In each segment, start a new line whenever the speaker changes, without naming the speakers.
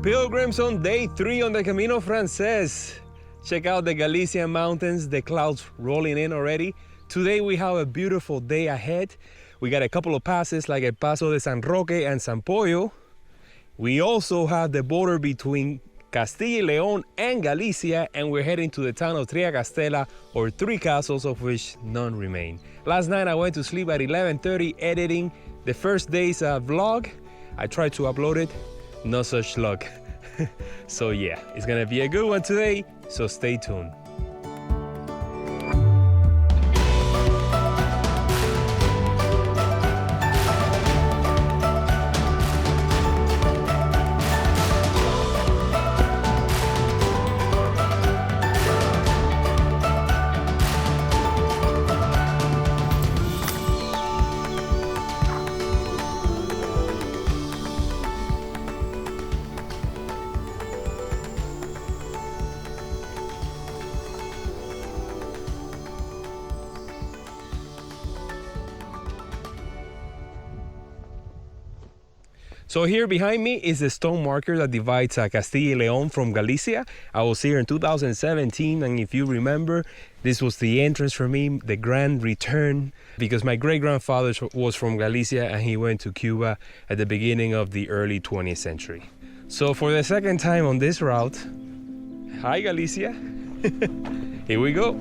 pilgrims, on day 3 on the Camino Francés. Check out the Galician mountains, the clouds rolling in already. Today we have a beautiful day ahead. We got a couple of passes like El Paso de San Roque and San Pollo. We also have the border between Castilla y León and Galicia, and we're heading to the town of Triacastela, or three castles of which none remain. Last night I went to sleep at 11:30 editing the first day's vlog. I tried to upload it, no such luck. So yeah, it's gonna be a good one today, so stay tuned. So here behind me is the stone marker that divides Castilla y León from Galicia. I was here in 2017, and if you remember, this was the entrance for me, the grand return, because my great-grandfather was from Galicia and he went to Cuba at the beginning of the early 20th century. So for the second time on this route, hi Galicia, here we go.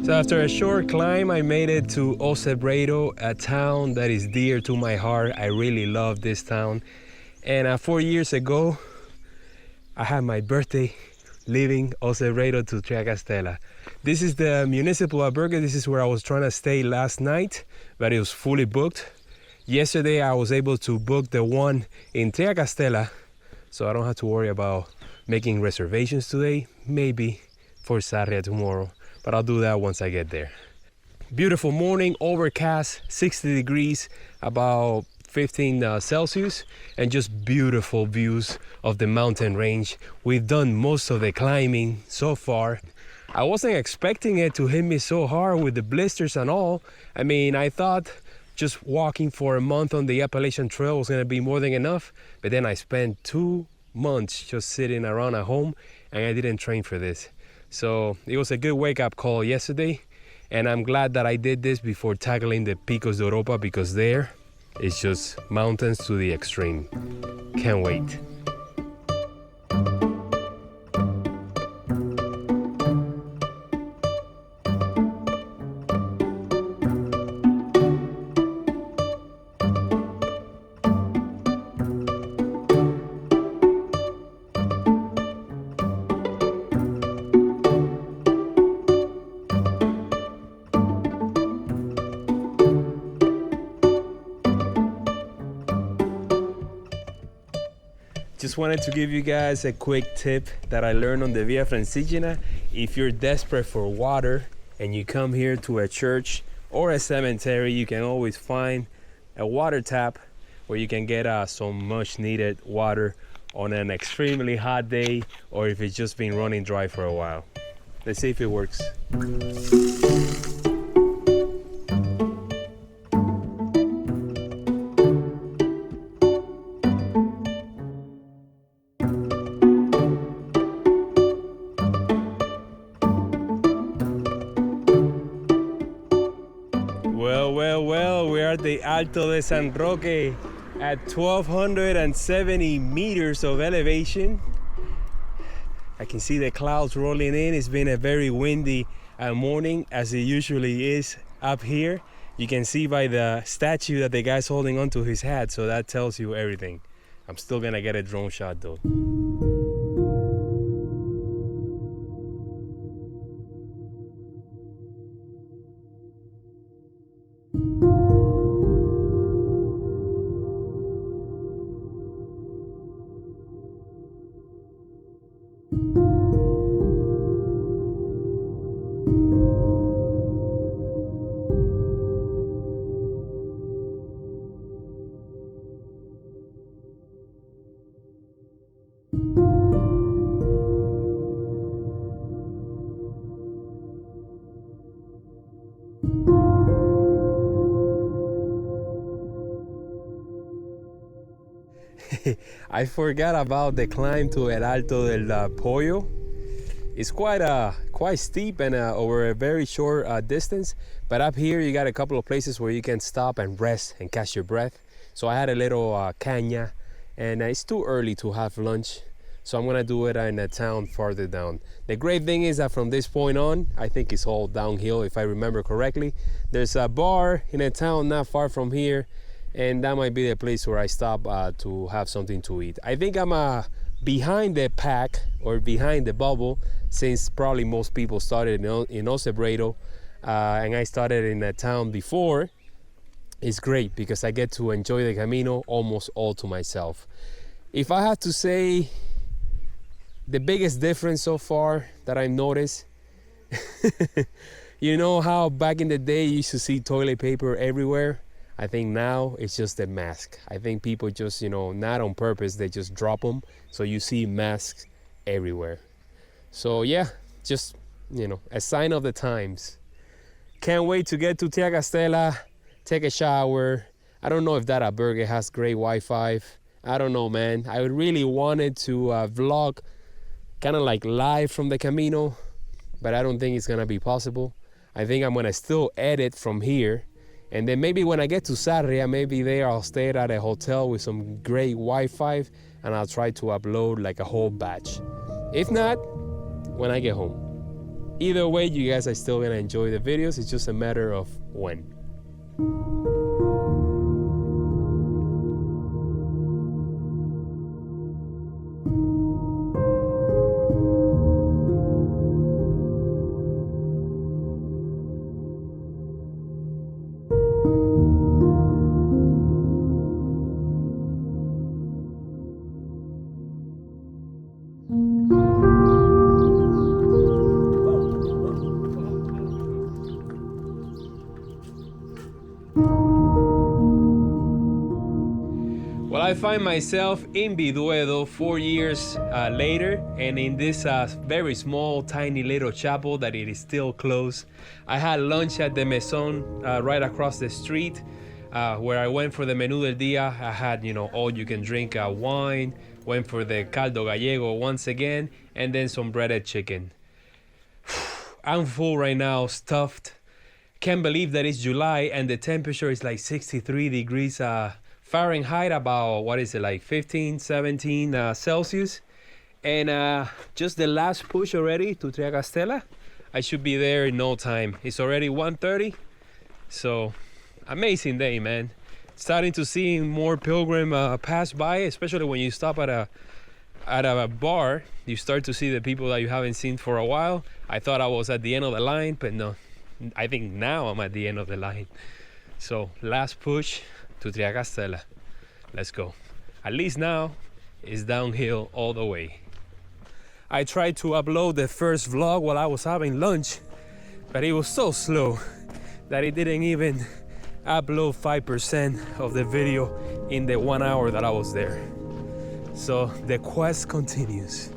So after a short climb, I made it to O Cebreiro, a town that is dear to my heart. I really love this town. And 4 years ago, I had my birthday leaving O Cebreiro to Triacastela. This is the Municipal Albergue. This is where I was trying to stay last night, but it was fully booked. Yesterday, I was able to book the one in Triacastela, so I don't have to worry about making reservations today, maybe for Sarria tomorrow. But I'll do that once I get there. Beautiful morning, overcast, 60 degrees, about 15 Celsius, and just beautiful views of the mountain range. We've done most of the climbing so far. I wasn't expecting it to hit me so hard with the blisters and all. I mean, I thought just walking for a month on the Appalachian Trail was gonna be more than enough, but then I spent 2 months just sitting around at home, and I didn't train for this. So it was a good wake-up call yesterday, and I'm glad that I did this before tackling the Picos de Europa, because there it's just mountains to the extreme. Can't wait. Just wanted to give you guys a quick tip that I learned on the Via Francigena. If you're desperate for water and you come here to a church or a cemetery, you can always find a water tap where you can get some much needed water on an extremely hot day, or if it's just been running dry for a while. Let's see if it works. Well, we are at the Alto de San Roque at 1,270 meters of elevation. I can see the clouds rolling in. It's been a very windy morning, as it usually is up here. You can see by the statue that the guy's holding onto his hat, so that tells you everything. I'm still gonna get a drone shot though. I forgot about the climb to El Alto del Pollo. It's quite steep and over a very short distance, but up here you got a couple of places where you can stop and rest and catch your breath. So I had a little caña, and it's too early to have lunch, so I'm gonna do it in a town farther down. The great thing is that from this point on, I think it's all downhill if I remember correctly. There's a bar in a town not far from here, and that might be the place where I stop to have something to eat. I think I'm behind the pack or behind the bubble, since probably most people started in O Cebreiro, and I started in a town before. It's great because I get to enjoy the Camino almost all to myself. If I had to say the biggest difference so far that I noticed, you know how back in the day you used to see toilet paper everywhere? I think now it's just a mask. I think people just, not on purpose, they just drop them. So you see masks everywhere. So yeah, just, a sign of the times. Can't wait to get to Triacastela, take a shower. I don't know if that Albergue has great Wi-Fi. I don't know, man. I really wanted to vlog kind of like live from the Camino, but I don't think it's gonna be possible. I think I'm gonna still edit from here. And then maybe when I get to Sarria, maybe there I'll stay at a hotel with some great Wi-Fi, and I'll try to upload like a whole batch. If not, when I get home. Either way, you guys are still gonna enjoy the videos. It's just a matter of when. Well, I find myself in Viduedo 4 years later, and in this very small, tiny little chapel that it is still closed. I had lunch at the Maison right across the street, where I went for the menú del día. I had, all you can drink wine, went for the caldo gallego once again, and then some breaded chicken. I'm full right now, stuffed. Can't believe that it's July and the temperature is like 63 degrees Fahrenheit, about, what is it, like 15, 17 Celsius. And just the last push already to Triacastela. I should be there in no time. It's already 1:30, so amazing day, man. Starting to see more pilgrim pass by, especially when you stop at a bar. You start to see the people that you haven't seen for a while. I thought I was at the end of the line, but no, I think now I'm at the end of the line. So last push to Triacastela. Let's go. At least now is downhill all the way. I tried to upload the first vlog while I was having lunch, but it was so slow that it didn't even upload 5% of the video in the 1 hour that I was there. So the quest continues.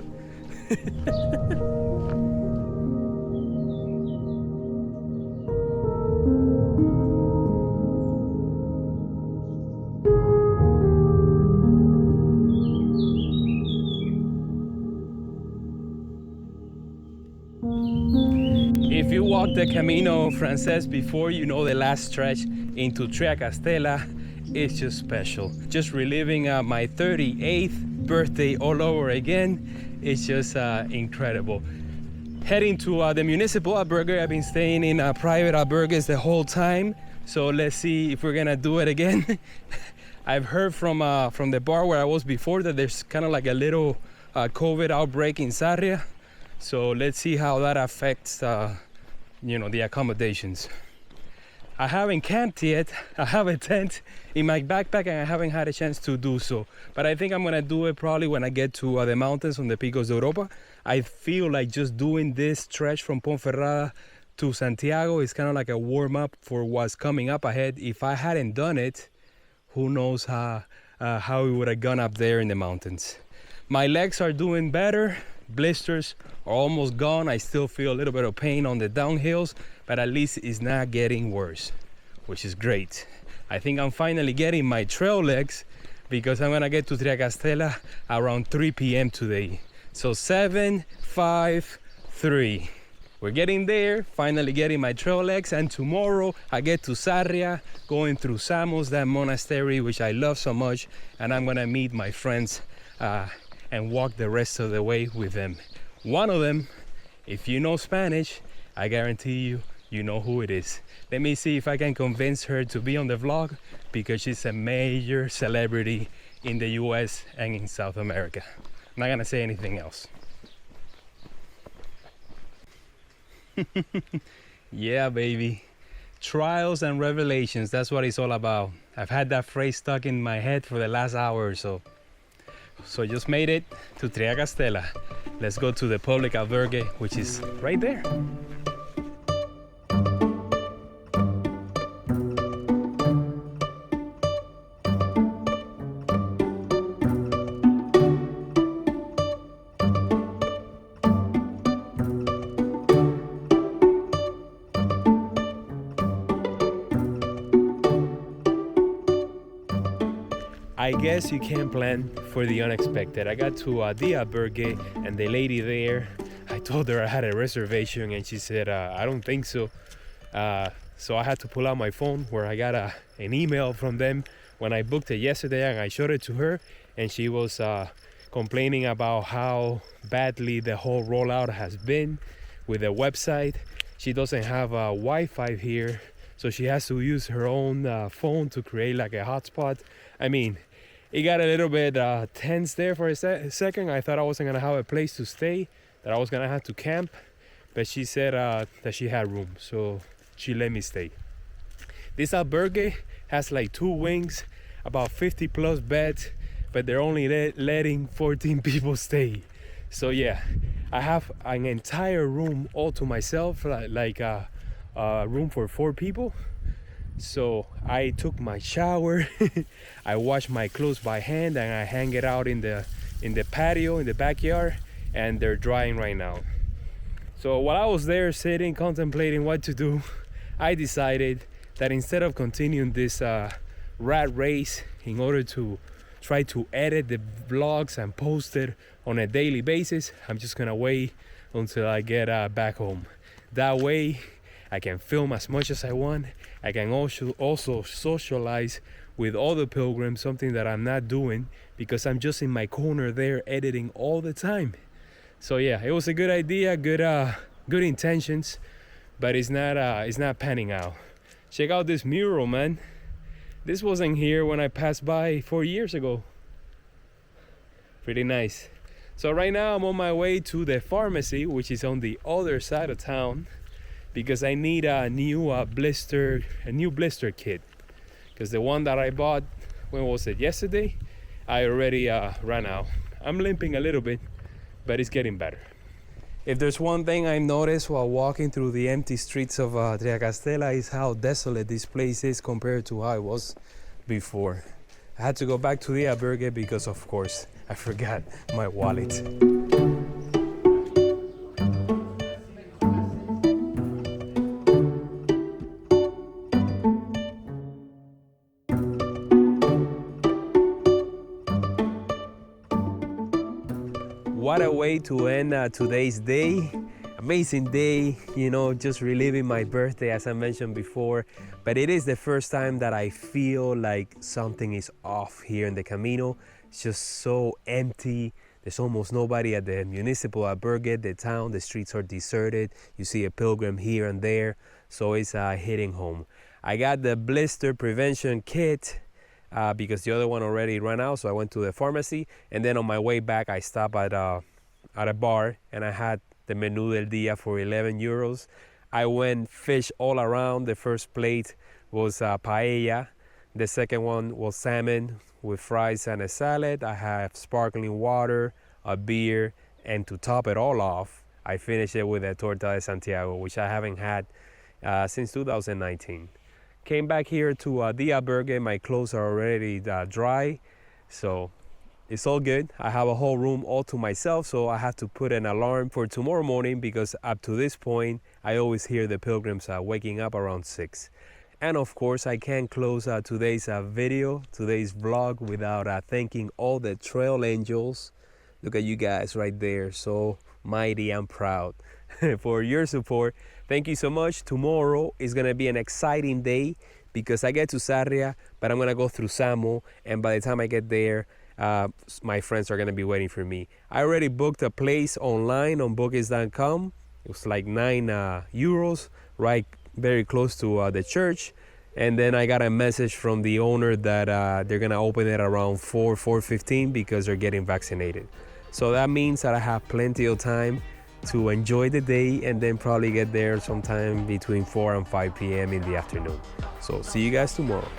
If you walk the Camino Francés before, you know the last stretch into Triacastela is just special. Just reliving my 38th birthday all over again. It's just incredible. Heading to the Municipal Albergue. I've been staying in private albergues the whole time, so let's see if we're gonna do it again. I've heard from the bar where I was before that there's kind of like a little COVID outbreak in Sarria. So let's see how that affects, the accommodations. I haven't camped yet. I have a tent in my backpack and I haven't had a chance to do so. But I think I'm gonna do it probably when I get to the mountains on the Picos de Europa. I feel like just doing this stretch from Ponferrada to Santiago is kind of like a warm up for what's coming up ahead. If I hadn't done it, who knows how it would have gone up there in the mountains. My legs are doing better. Blisters are almost gone. I still feel a little bit of pain on the downhills, but at least it's not getting worse, which is great. I think I'm finally getting my trail legs because I'm gonna get to Triacastela around 3 p.m. today. So 7, 5, 3. We're getting there, finally getting my trail legs, and tomorrow I get to Sarria, going through Samos, that monastery which I love so much, and I'm gonna meet my friends and walk the rest of the way with them. One of them, if you know Spanish, I guarantee you know who it is. Let me see if I can convince her to be on the vlog because she's a major celebrity in the US and in South America. I'm not gonna say anything else. Yeah, baby. Trials and revelations, that's what it's all about. I've had that phrase stuck in my head for the last hour or so. So just made it to Triacastela. Let's go to the public albergue, which is right there. I guess you can't plan for the unexpected. I got to the albergue and the lady there, I told her I had a reservation and she said, I don't think so. So I had to pull out my phone where I got an email from them when I booked it yesterday, and I showed it to her, and she was complaining about how badly the whole rollout has been with the website. She doesn't have Wi-Fi here, so she has to use her own phone to create like a hotspot. I mean, it got a little bit tense there for a second. I thought I wasn't gonna have a place to stay, that I was gonna have to camp, but she said that she had room, so she let me stay. This albergue has like 2 wings, about 50 plus beds, but they're only letting 14 people stay. So yeah, I have an entire room all to myself, like a room for 4 people. So I took my shower, I washed my clothes by hand, and I hang it out in the patio in the backyard, and they're drying right now. So while I was there sitting contemplating what to do, I decided that instead of continuing this rat race in order to try to edit the vlogs and post it on a daily basis, I'm just gonna wait until I get back home. That way I can film as much as I want. I can also socialize with other pilgrims, something that I'm not doing because I'm just in my corner there editing all the time. So yeah, it was a good idea, good intentions, but it's not panning out. Check out this mural, man. This wasn't here when I passed by 4 years ago. Pretty nice. So right now I'm on my way to the pharmacy, which is on the other side of town, because I need a new blister kit, because the one that I bought, when was it, yesterday, I already ran out. I'm limping a little bit, but it's getting better. If there's one thing I noticed while walking through the empty streets of Triacastela is how desolate this place is compared to how it was before. I had to go back to the Albergue because, of course, I forgot my wallet. What a way to end today's day. Amazing day, you know, just reliving my birthday as I mentioned before. But it is the first time that I feel like something is off here in the Camino. It's just so empty. There's almost nobody at the Municipal Albergue, the town. The streets are deserted. You see a pilgrim here and there. So it's hitting home. I got the blister prevention kit because the other one already ran out. So I went to the pharmacy. And then on my way back, I stopped at a bar and I had the menu del dia for 11 euros. I went fish all around. The first plate was paella. The second one was salmon with fries and a salad. I have sparkling water, a beer, and to top it all off, I finished it with a torta de Santiago, which I haven't had since 2019. Came back here to the Albergue. My clothes are already dry, so it's all good. I have a whole room all to myself, so I have to put an alarm for tomorrow morning because up to this point, I always hear the pilgrims waking up around 6. And of course, I can't close today's video, today's vlog, without thanking all the trail angels. Look at you guys right there, so mighty and proud for your support. Thank you so much. Tomorrow is gonna be an exciting day because I get to Sarria, but I'm gonna go through Samo, and by the time I get there, my friends are gonna be waiting for me. I already booked a place online on bookings.com. It was like 9 euros, right, very close to the church. And then I got a message from the owner that they're gonna open it around 4:15 because they're getting vaccinated. So that means that I have plenty of time to enjoy the day and then probably get there sometime between 4 and 5 p.m. in the afternoon. So see you guys tomorrow.